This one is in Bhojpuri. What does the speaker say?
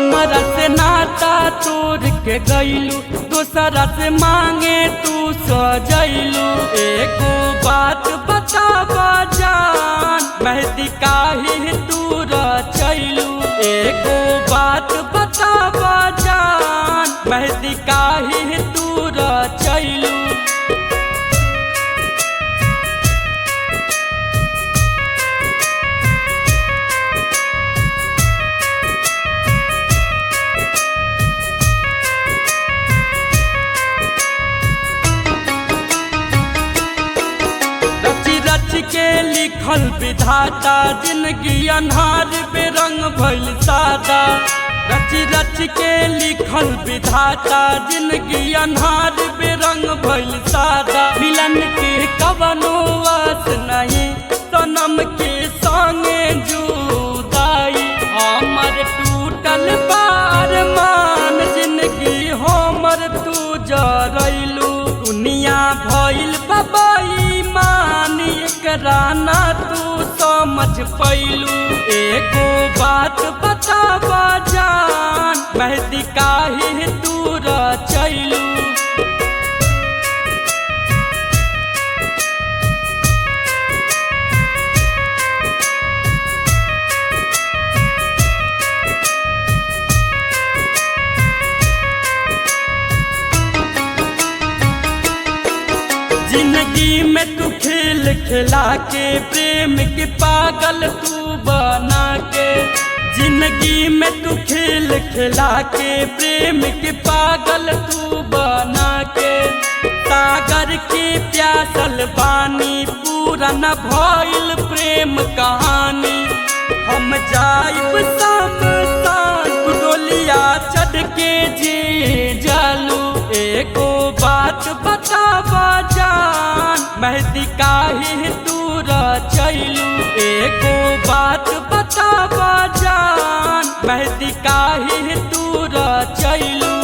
हमरा से नाता तोड़ के गईलू, दूसरा से मांगे तू सजैलू। एको बात बतावा जान, मेहंदी काहे तू रचैलू। एको बात बतावा जान, मेहंदी काहे तू रचैलू। के लिखल विधाता जिंदगी अन्हार बेरंग भइल सादा। रच रच के लिखल विधाता जिंदगी अन्हार बेरंग भइल सादा। मिलन के कवनो आस नहीं, सनम के संगे जुदाई। हमर टूटल बार मान जिंदगी हमर तू जरैलू। दुनिया भइल बबाई मान, एकरा ना तू समझ पैलू। एको बात बतावा जान, मेहंदी काहे तू रचैलू। जिंदगी में तू खेल खिला के, प्रेम के पागल तू बना के। जिंदगी में तू खेल खिला के, प्रेम के पागल तू बना के। सागर के प्यासल बानी, पूरा न भइल प्रेम कहानी। हम जाइब शमशान, तू डोलिया चढ़ के जे जालू। एको बात बतावा जान, मेहंदी काहे तू रचैलू। एको बात बतावा जान, मेहंदी काहे तू रचैलू।